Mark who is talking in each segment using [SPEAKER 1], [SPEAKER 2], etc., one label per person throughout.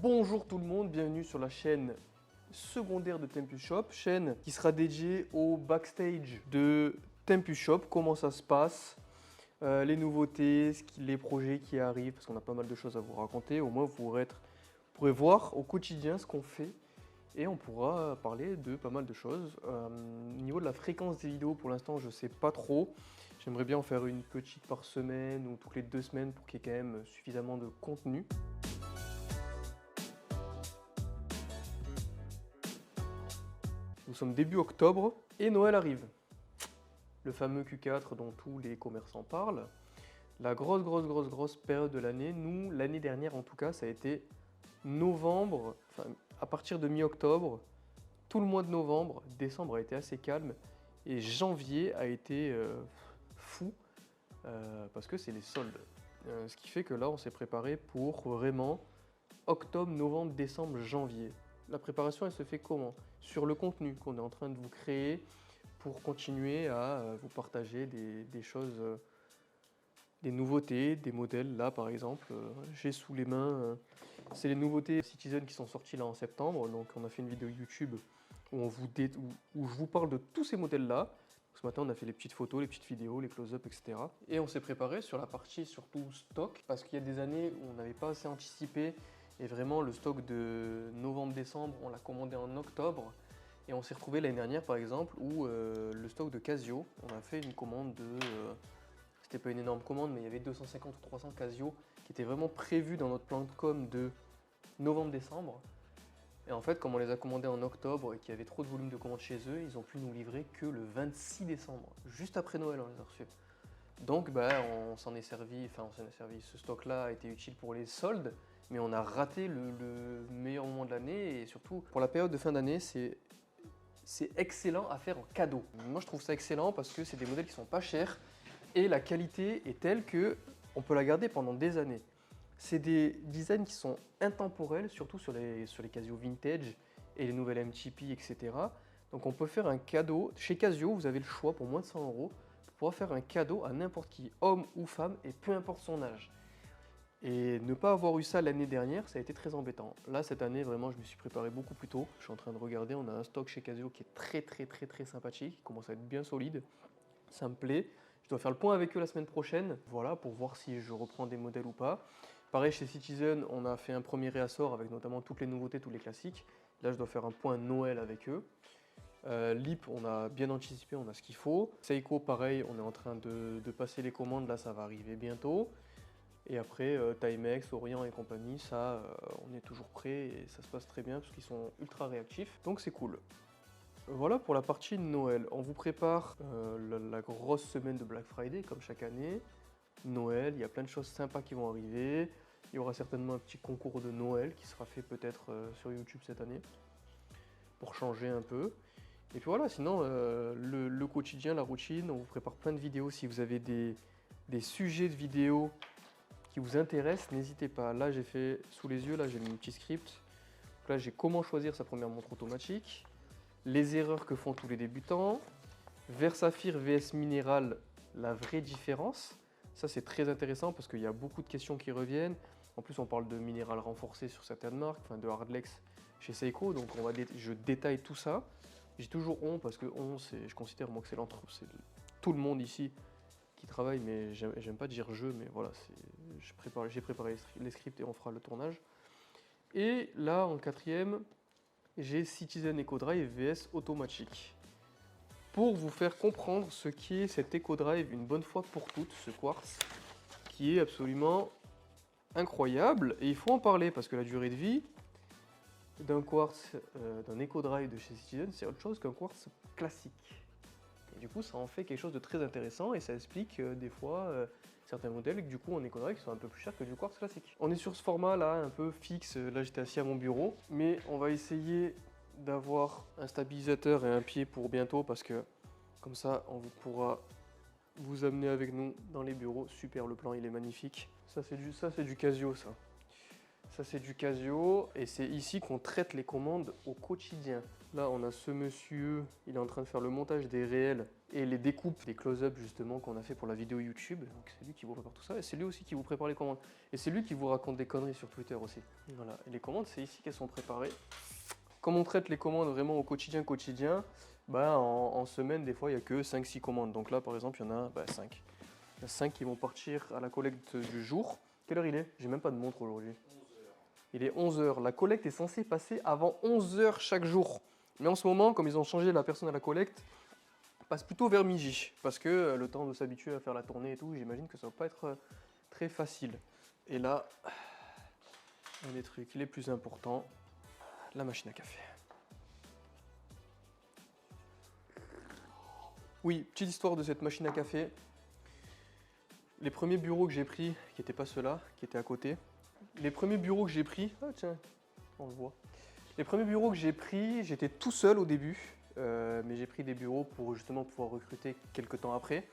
[SPEAKER 1] Bonjour tout le monde, bienvenue sur la chaîne secondaire de Tempus Shop, chaîne qui sera dédiée au backstage de Tempus Shop, comment ça se passe, les nouveautés, les projets qui arrivent, parce qu'on a pas mal de choses à vous raconter. Au moins vous pourrez voir au quotidien ce qu'on fait et on pourra parler de pas mal de choses. Au niveau de la fréquence des vidéos, pour l'instant je sais pas trop. J'aimerais bien en faire une petite par semaine ou toutes les 2 semaines pour qu'il y ait quand même suffisamment de contenu. Nous sommes début octobre et Noël arrive. Le fameux Q4 dont tous les commerçants parlent. La grosse période de l'année, nous, l'année dernière en tout cas, ça a été novembre, enfin à partir de mi-octobre, tout le mois de novembre, décembre a été assez calme et janvier a été fou parce que c'est les soldes. Ce qui fait que là, on s'est préparé pour vraiment octobre, novembre, décembre, janvier. La préparation, elle se fait comment? Sur le contenu qu'on est en train de vous créer pour continuer à vous partager des choses, des nouveautés, des modèles. Là, par exemple, j'ai sous les mains, c'est les nouveautés Citizen qui sont sorties là en septembre. Donc, on a fait une vidéo YouTube où je vous parle de tous ces modèles-là. Ce matin, on a fait les petites photos, les petites vidéos, les close-up, etc. Et on s'est préparé sur la partie surtout stock, parce qu'il y a des années où on n'avait pas assez anticipé. Et vraiment, le stock de novembre-décembre, on l'a commandé en octobre. Et on s'est retrouvé l'année dernière, par exemple, où le stock de Casio, on a fait une commande de... c'était pas une énorme commande, mais il y avait 250 ou 300 Casio qui étaient vraiment prévus dans notre plan de com de novembre-décembre. Et en fait, comme on les a commandés en octobre et qu'il y avait trop de volume de commandes chez eux, ils ont pu nous livrer que le 26 décembre, juste après Noël, on les a reçus. Donc on s'en est servi, ce stock-là a été utile pour les soldes, mais on a raté le meilleur moment de l'année et surtout pour la période de fin d'année, c'est excellent à faire en cadeau. Moi je trouve ça excellent parce que c'est des modèles qui sont pas chers et la qualité est telle que on peut la garder pendant des années. C'est des designs qui sont intemporels, surtout sur les Casio vintage et les nouvelles MTP, etc. Donc on peut faire un cadeau. Chez Casio, vous avez le choix pour moins de 100 € pour pouvoir faire un cadeau à n'importe qui, homme ou femme, et peu importe son âge. Et ne pas avoir eu ça l'année dernière, ça a été très embêtant. Là, cette année, vraiment, je me suis préparé beaucoup plus tôt. Je suis en train de regarder, on a un stock chez Casio qui est très sympathique, qui commence à être bien solide. Ça me plaît. Je dois faire le point avec eux la semaine prochaine, voilà, pour voir si je reprends des modèles ou pas. Pareil, chez Citizen, on a fait un premier réassort avec notamment toutes les nouveautés, tous les classiques. Là, je dois faire un point Noël avec eux. Lip, on a bien anticipé, on a ce qu'il faut. Seiko, pareil, on est en train de passer les commandes, là, ça va arriver bientôt. Et après, Timex, Orient et compagnie, ça, on est toujours prêt et ça se passe très bien parce qu'ils sont ultra réactifs. Donc c'est cool. Voilà pour la partie de Noël. On vous prépare la grosse semaine de Black Friday, comme chaque année. Noël, il y a plein de choses sympas qui vont arriver. Il y aura certainement un petit concours de Noël qui sera fait peut-être sur YouTube cette année, pour changer un peu. Et puis voilà, sinon, le quotidien, la routine, on vous prépare plein de vidéos. Si vous avez des sujets de vidéos qui vous intéressent, n'hésitez pas. Là, j'ai fait sous les yeux, là, j'ai mis un petit script. Donc là, j'ai comment choisir sa première montre automatique, les erreurs que font tous les débutants, Versaphire vs Minéral, la vraie différence. Ça, c'est très intéressant parce qu'il y a beaucoup de questions qui reviennent. En plus, on parle de minéral renforcé sur certaines marques, enfin de Hardlex chez Seiko, donc je détaille tout ça. J'ai toujours on parce que je considère moi que c'est tout le monde ici qui travaille, mais j'aime pas dire je, mais voilà, j'ai préparé les scripts et on fera le tournage. Et là, en quatrième, j'ai Citizen EcoDrive vs Automatic. Pour vous faire comprendre ce qu'est cet EcoDrive une bonne fois pour toutes, ce quartz, qui est absolument incroyable, et il faut en parler parce que la durée de vie d'un quartz, d'un EcoDrive de chez Citizen, c'est autre chose qu'un quartz classique. Et du coup, ça en fait quelque chose de très intéressant et ça explique des fois certains modèles du coup en EcoDrive qui sont un peu plus chers que du quartz classique. On est sur ce format là, un peu fixe, là j'étais assis à mon bureau, mais on va essayer d'avoir un stabilisateur et un pied pour bientôt parce que comme ça on pourra vous amener avec nous dans les bureaux. Super, le plan il est magnifique. Ça c'est du Casio ça. Ça c'est du Casio et c'est ici qu'on traite les commandes au quotidien. Là on a ce monsieur, il est en train de faire le montage des réels et les découpes des close-up justement qu'on a fait pour la vidéo YouTube. Donc c'est lui qui vous prépare tout ça et c'est lui aussi qui vous prépare les commandes. Et c'est lui qui vous raconte des conneries sur Twitter aussi. Voilà, et les commandes c'est ici qu'elles sont préparées. Comme on traite les commandes vraiment au quotidien, bah en semaine des fois il n'y a que 5-6 commandes. Donc là par exemple il y en a 5. Il y a 5 qui vont partir à la collecte du jour. Quelle heure il est? J'ai même pas de montre aujourd'hui. Il est 11 h. La collecte est censée passer avant 11 h chaque jour. Mais en ce moment, comme ils ont changé la personne à la collecte, passe plutôt vers midi. Parce que le temps de s'habituer à faire la tournée et tout, j'imagine que ça va pas être très facile. Et là, un des trucs les plus importants, la machine à café. Oui, petite histoire de cette machine à café. Les premiers bureaux que j'ai pris, qui n'étaient pas ceux-là, qui étaient à côté. Les premiers bureaux que j'ai pris, ah tiens, on le voit. Les premiers bureaux que j'ai pris, j'étais tout seul au début, mais j'ai pris des bureaux pour justement pouvoir recruter quelques temps après.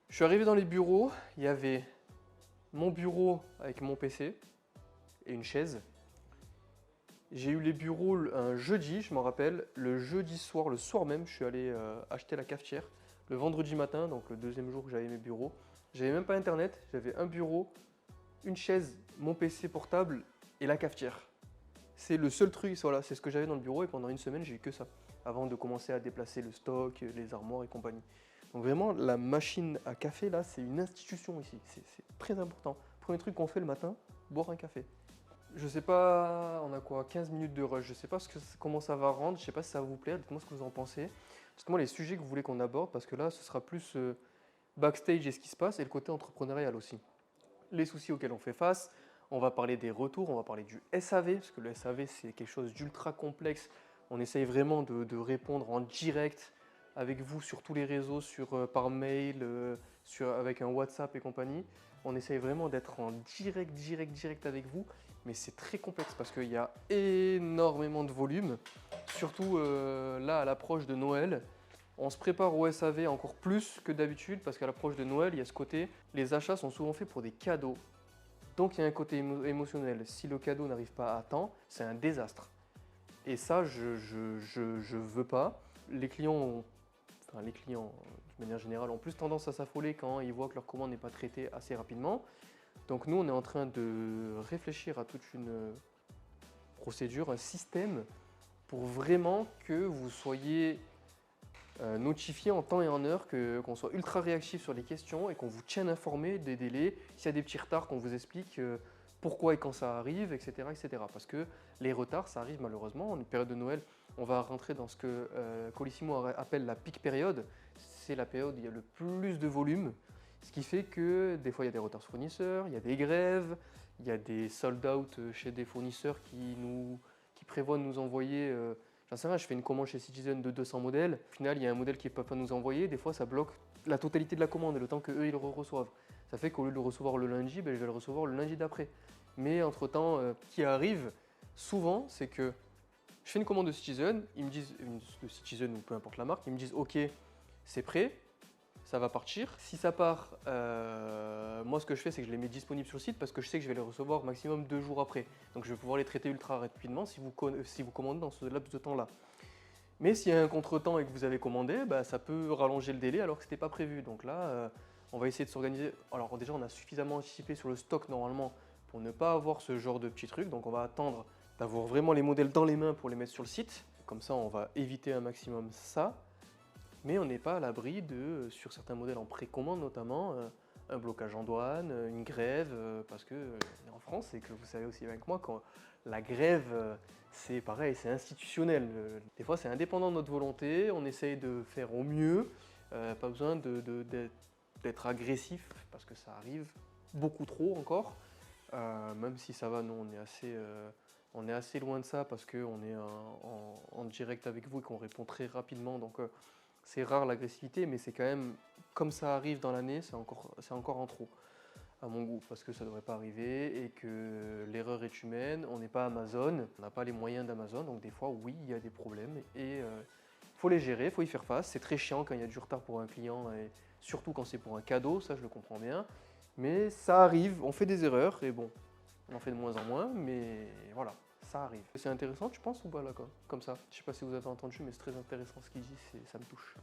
[SPEAKER 1] Je suis arrivé dans les bureaux, il y avait mon bureau avec mon PC et une chaise. J'ai eu les bureaux un jeudi, je m'en rappelle, le jeudi soir, le soir même, je suis allé acheter la cafetière. Le vendredi matin, donc le deuxième jour que j'avais mes bureaux, j'avais même pas internet, j'avais un bureau, une chaise, mon PC portable et la cafetière. C'est le seul truc, voilà, c'est ce que j'avais dans le bureau et pendant une semaine j'ai eu que ça, avant de commencer à déplacer le stock, les armoires et compagnie. Donc vraiment la machine à café là c'est une institution ici, c'est très important. Premier truc qu'on fait le matin, boire un café. Je sais pas, on a quoi, 15 minutes de rush, je sais pas comment ça va rendre, je sais pas si ça va vous plaire, dites-moi ce que vous en pensez. Dites-moi les sujets que vous voulez qu'on aborde parce que là ce sera plus backstage et ce qui se passe et le côté entrepreneurial aussi. Les soucis auxquels on fait face, on va parler des retours, on va parler du SAV, parce que le SAV c'est quelque chose d'ultra complexe. On essaye vraiment de répondre en direct avec vous sur tous les réseaux, par mail, avec un WhatsApp et compagnie. On essaye vraiment d'être en direct avec vous, mais c'est très complexe parce qu'il y a énormément de volume, surtout là à l'approche de Noël. On se prépare au SAV encore plus que d'habitude parce qu'à l'approche de Noël, il y a ce côté, les achats sont souvent faits pour des cadeaux. Donc il y a un côté émotionnel. Si le cadeau n'arrive pas à temps, c'est un désastre. Et ça, je veux pas. Les clients, de manière générale, ont plus tendance à s'affoler quand ils voient que leur commande n'est pas traitée assez rapidement. Donc nous, on est en train de réfléchir à toute une procédure, un système pour vraiment que vous soyez notifié en temps et en heure, qu'on soit ultra réactif sur les questions et qu'on vous tienne informé des délais, s'il y a des petits retards, qu'on vous explique pourquoi et quand ça arrive, etc., etc. Parce que les retards, ça arrive malheureusement. En une période de Noël, on va rentrer dans ce que Colissimo appelle la peak période. C'est la période où il y a le plus de volume, ce qui fait que des fois il y a des retards sur fournisseurs, il y a des grèves, il y a des sold out chez des fournisseurs qui prévoient de nous envoyer j'en sais rien, je fais une commande chez Citizen de 200 modèles. Au final, il y a un modèle qui ne peut pas nous envoyer. Des fois, ça bloque la totalité de la commande, le temps qu'eux, ils le reçoivent. Ça fait qu'au lieu de le recevoir le lundi, je vais le recevoir le lundi d'après. Mais entre-temps, ce qui arrive souvent, c'est que je fais une commande de Citizen, ils me disent, de Citizen ou peu importe la marque, ils me disent « Ok, c'est prêt ». Ça va partir. Si ça part, moi ce que je fais c'est que je les mets disponibles sur le site parce que je sais que je vais les recevoir maximum 2 jours après. Donc je vais pouvoir les traiter ultra rapidement si vous commandez dans ce laps de temps-là. Mais s'il y a un contretemps et que vous avez commandé, ça peut rallonger le délai alors que ce n'était pas prévu. Donc là, on va essayer de s'organiser. Alors déjà, on a suffisamment anticipé sur le stock normalement pour ne pas avoir ce genre de petits trucs. Donc on va attendre d'avoir vraiment les modèles dans les mains pour les mettre sur le site. Comme ça, on va éviter un maximum ça. Mais on n'est pas à l'abri de, sur certains modèles en précommande notamment, un blocage en douane, une grève, parce que en France, et que vous savez aussi avec moi, quand la grève, c'est pareil, c'est institutionnel. Des fois, c'est indépendant de notre volonté, on essaye de faire au mieux, pas besoin d'être agressif, parce que ça arrive beaucoup trop encore, même si ça va, nous, on est assez loin de ça, parce qu'on est en direct avec vous et qu'on répond très rapidement, donc c'est rare l'agressivité, mais c'est quand même, comme ça arrive dans l'année, c'est encore en trop, à mon goût, parce que ça ne devrait pas arriver et que l'erreur est humaine, on n'est pas Amazon, on n'a pas les moyens d'Amazon, donc des fois, oui, il y a des problèmes et il faut les gérer, il faut y faire face. C'est très chiant quand il y a du retard pour un client et surtout quand c'est pour un cadeau, ça je le comprends bien, mais ça arrive, on fait des erreurs et bon, On en fait de moins en moins, mais voilà, ça arrive. C'est intéressant, tu penses, ou pas, là, comme ça? Je sais pas si vous avez entendu, mais c'est très intéressant ce qu'il dit, ça me touche.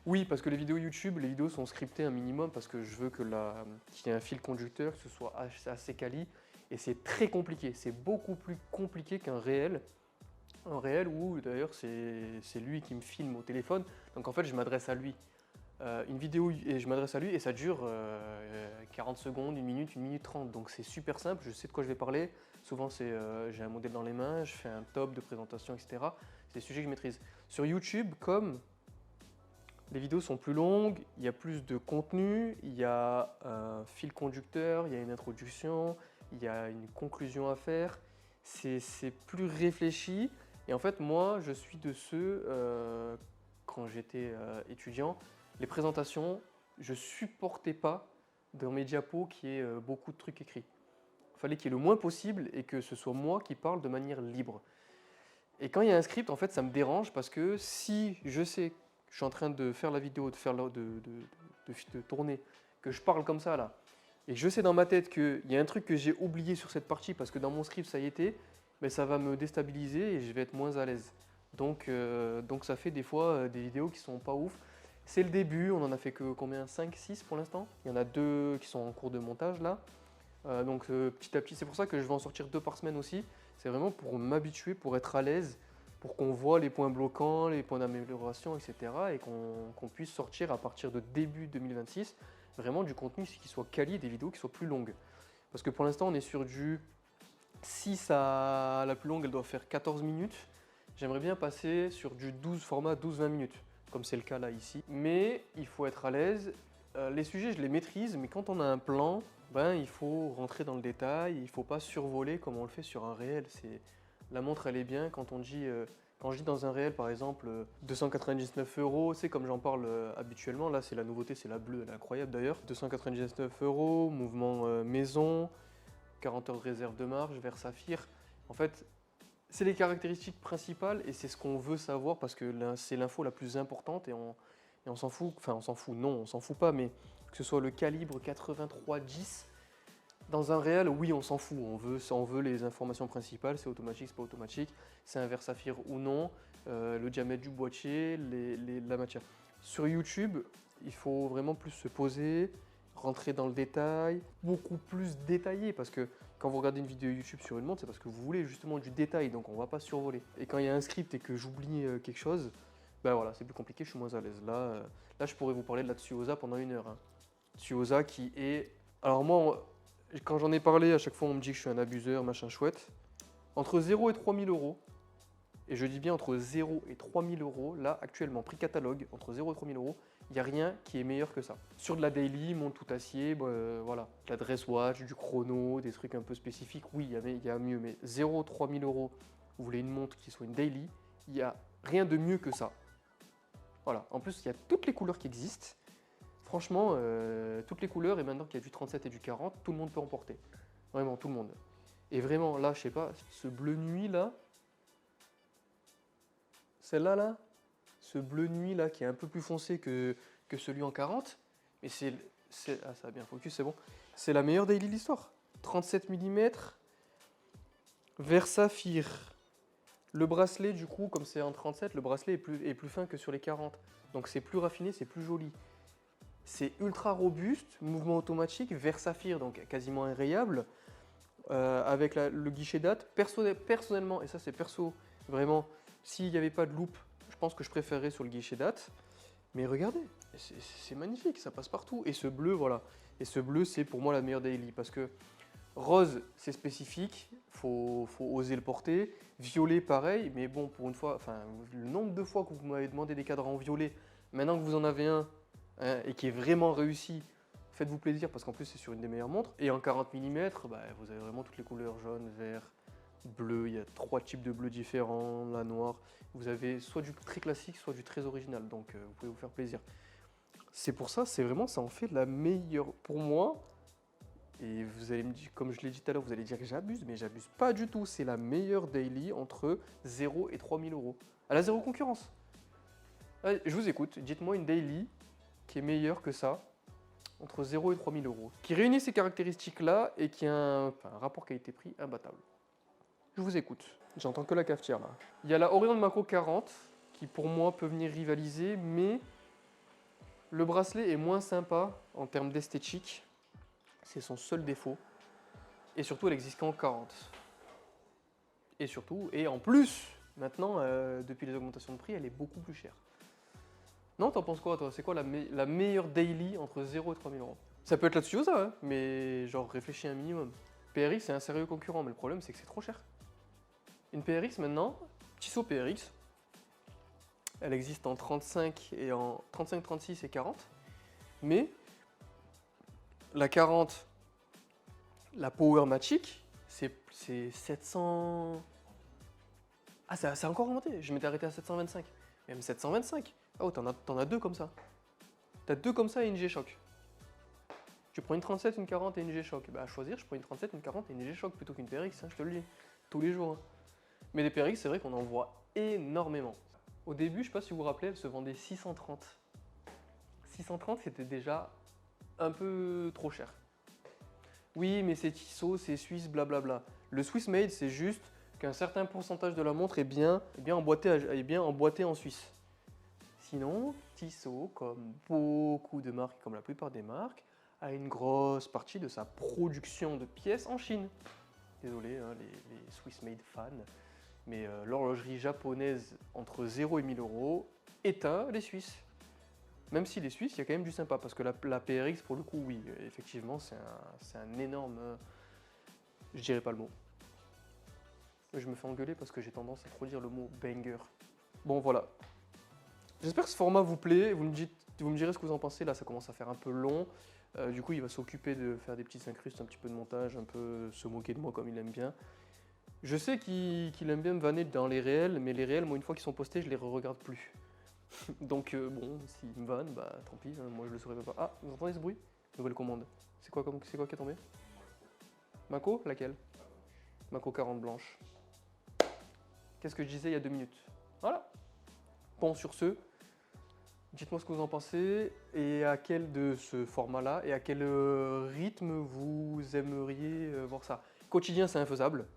[SPEAKER 1] Oui, parce que les vidéos YouTube, les vidéos sont scriptées un minimum, parce que je veux qu'il y ait un fil conducteur, que ce soit assez quali, et c'est très compliqué. C'est beaucoup plus compliqué qu'un réel. Un réel où, d'ailleurs, c'est lui qui me filme au téléphone, donc en fait, je m'adresse à lui. Une vidéo, et je m'adresse à lui, et ça dure 40 secondes, 1 minute 30, donc c'est super simple, je sais de quoi je vais parler. Souvent, j'ai un modèle dans les mains, je fais un top de présentation, etc. C'est des sujets que je maîtrise. Sur YouTube, comme les vidéos sont plus longues, il y a plus de contenu, il y a un fil conducteur, il y a une introduction, il y a une conclusion à faire. C'est plus réfléchi. Et en fait, moi, je suis de ceux, quand j'étais étudiant, les présentations, je supportais pas dans mes diapos qu'il y ait beaucoup de trucs écrits. Il fallait qu'il y ait le moins possible et que ce soit moi qui parle de manière libre. Et quand il y a un script, en fait, ça me dérange parce que si je sais que je suis en train de faire la vidéo, de tourner, que je parle comme ça là, et que je sais dans ma tête qu'il y a un truc que j'ai oublié sur cette partie parce que dans mon script ça y était, mais ça va me déstabiliser et je vais être moins à l'aise. Donc ça fait des fois des vidéos qui sont pas ouf. C'est le début, on en a fait que combien? 5, 6 pour l'instant. Il y en a 2 qui sont en cours de montage là. Petit à petit, c'est pour ça que je vais en sortir 2 par semaine aussi. C'est vraiment pour m'habituer, pour être à l'aise, pour qu'on voit les points bloquants, les points d'amélioration, etc. Et qu'on puisse sortir à partir de début 2026 vraiment du contenu qui soit quali, des vidéos qui soient plus longues. Parce que pour l'instant, on est sur du 6 à la plus longue, elle doit faire 14 minutes. J'aimerais bien passer sur du 12 format 12-20 minutes, comme c'est le cas là ici. Mais il faut être à l'aise. Les sujets, je les maîtrise, mais quand on a un plan, il faut rentrer dans le détail, il ne faut pas survoler comme on le fait sur un réel. La montre, elle est bien quand on dit, quand je dis dans un réel, par exemple, 299 €, c'est comme j'en parle habituellement, là c'est la nouveauté, c'est la bleue, elle est incroyable d'ailleurs. 299 €, mouvement maison, 40 heures de réserve de marge, verre saphir. En fait, c'est les caractéristiques principales et c'est ce qu'on veut savoir parce que c'est l'info la plus importante et on s'en fout, enfin on s'en fout, non, on s'en fout pas, mais que ce soit le calibre 83-10, dans un réel, oui, on s'en fout, on veut les informations principales, c'est automatique, c'est pas automatique, c'est un verre saphir ou non, le diamètre du boîtier, la matière. Sur YouTube, il faut vraiment plus se poser, rentrer dans le détail, beaucoup plus détaillé, parce que quand vous regardez une vidéo YouTube sur une montre, c'est parce que vous voulez justement du détail, donc on va pas survoler. Et quand il y a un script et que j'oublie quelque chose, voilà, c'est plus compliqué, je suis moins à l'aise. Là, je pourrais vous parler de la Tsuyosa pendant 1 heure. Hein. Tsuyosa qui est... Alors moi, quand j'en ai parlé, à chaque fois on me dit que je suis un abuseur, machin chouette. Entre 0 et 3000 €, et je dis bien entre 0 et 3000 €, là actuellement, prix catalogue, entre 0 et 3000 €, il n'y a rien qui est meilleur que ça. Sur de la daily, montre tout acier, voilà, de la dress watch, du chrono, des trucs un peu spécifiques, oui, il y a mieux, mais 0 3000 €, vous voulez une montre qui soit une daily, il n'y a rien de mieux que ça. Voilà, en plus il y a toutes les couleurs qui existent. Franchement, toutes les couleurs, et maintenant qu'il y a du 37 et du 40, tout le monde peut en porter. Vraiment, tout le monde. Et vraiment, là, je sais pas, ce bleu nuit là, celle-là là, ce bleu nuit là qui est un peu plus foncé que celui en 40, mais ah, ça a bien focus, c'est bon. C'est la meilleure daily de l'histoire. 37 mm, vert saphir. Le bracelet, du coup, comme c'est en 37, le bracelet est plus fin que sur les 40. Donc c'est plus raffiné, c'est plus joli. C'est ultra robuste, mouvement automatique, vert saphir, donc quasiment enrayable, avec le guichet date. Personnellement, et ça c'est perso, vraiment, s'il n'y avait pas de loupe, je pense que je préférerais sur le guichet date. Mais regardez, c'est magnifique, ça passe partout. Et ce bleu, voilà. Et ce bleu, c'est pour moi la meilleure daily, parce que rose, c'est spécifique, faut oser le porter. Violet, pareil, mais bon, pour une fois, enfin, le nombre de fois que vous m'avez demandé des cadrans en violet, maintenant que vous en avez un, hein, et qui est vraiment réussi, faites-vous plaisir parce qu'en plus c'est sur une des meilleures montres. Et en 40 mm, vous avez vraiment toutes les couleurs, jaune, vert, bleu, il y a 3 types de bleu différents, la noire. Vous avez soit du très classique, soit du très original, donc vous pouvez vous faire plaisir. C'est pour ça, c'est vraiment, ça en fait la meilleure pour moi. Et vous allez me dire, comme je l'ai dit tout à l'heure, vous allez dire que j'abuse, mais j'abuse pas du tout. C'est la meilleure daily entre 0 et 3000 €. Elle a zéro concurrence. Allez, je vous écoute, dites-moi une daily qui est meilleure que ça. entre 0 et 3000 euros, qui réunit ces caractéristiques-là et qui a un rapport qualité-prix imbattable. Je vous écoute. J'entends que la cafetière là. Il y a la Orion Mako 40 qui pour moi peut venir rivaliser, mais le bracelet est moins sympa en termes d'esthétique. C'est son seul défaut. Et surtout, elle existe qu'en 40. Et surtout, et en plus, maintenant, depuis les augmentations de prix, elle est beaucoup plus chère. Non, t'en penses quoi toi? C'est quoi la meilleure daily entre 0 et 3000 euros? Ça peut être là-dessus ou ça, hein, mais genre réfléchis un minimum. PRX c'est un sérieux concurrent, mais le problème c'est que c'est trop cher. Une PRX maintenant, Tissot PRX, elle existe en 35 et en 35, 36 et 40. Mais la 40, la Power Magic, c'est 700. Ah, ça a encore remonté. Je m'étais arrêté à 725. Même 725. Ah, oh, t'en as deux comme ça. T'as deux comme ça et une G-Shock. Tu prends une 37, une 40 et une G-Shock. Bah, à choisir, je prends une 37, une 40 et une G-Shock plutôt qu'une PRX, hein, je te le dis. Tous les jours. Hein. Mais des PRX, c'est vrai qu'on en voit énormément. Au début, je sais pas si vous vous rappelez, elle se vendait 630. 630, c'était déjà un peu trop cher. Oui, mais c'est Tissot, c'est suisse, blablabla. Le Swiss Made, c'est juste qu'un certain pourcentage de la montre est bien emboîté en Suisse. Sinon, Tissot, comme beaucoup de marques, comme la plupart des marques, a une grosse partie de sa production de pièces en Chine. Désolé, hein, les Swiss Made fans, mais l'horlogerie japonaise entre 0 et 1000 euros éteint les Suisses. Même si les Suisses, il y a quand même du sympa, parce que la PRX, pour le coup, oui, effectivement, c'est un énorme... je dirais pas le mot. Je me fais engueuler parce que j'ai tendance à trop dire le mot banger. Bon, voilà. J'espère que ce format vous plaît, vous me direz ce que vous en pensez, là ça commence à faire un peu long. Du coup, il va s'occuper de faire des petites incrustes, un petit peu de montage, un peu se moquer de moi comme il aime bien. Je sais qu'il aime bien me vanner dans les réels, mais les réels, moi, une fois qu'ils sont postés, je les re-regarde plus. Donc bon, s'il me vanne, bah tant pis, hein, moi je le saurais pas. Ah, vous entendez ce bruit? Nouvelle commande. C'est quoi qui est tombé? Mako? Laquelle? Mako 40 blanche. Qu'est-ce que je disais il y a 2 minutes? Voilà. Bon, sur ce, dites-moi ce que vous en pensez et à quel de ce format-là et à quel rythme vous aimeriez voir ça. Quotidien, c'est infaisable,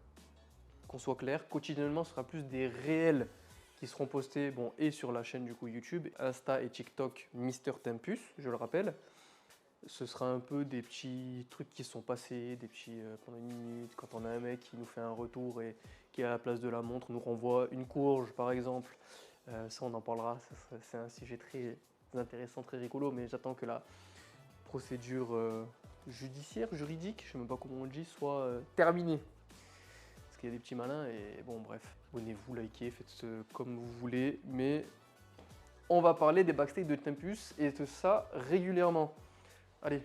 [SPEAKER 1] qu'on soit clair. Quotidiennement, ce sera plus des réels qui seront postés et sur la chaîne du coup YouTube, Insta et TikTok Mister Tempus, je le rappelle. Ce sera un peu des petits trucs qui se sont passés, des petits pendant une minute, quand on a un mec qui nous fait un retour et qui à la place de la montre nous renvoie une courge par exemple. Ça on en parlera, c'est un sujet très intéressant, très rigolo, mais j'attends que la procédure judiciaire, juridique, je ne sais même pas comment on dit, soit terminée. Parce qu'il y a des petits malins et bon bref, abonnez-vous, likez, faites ce comme vous voulez, mais on va parler des backstage de Tempus et de ça régulièrement. Allez,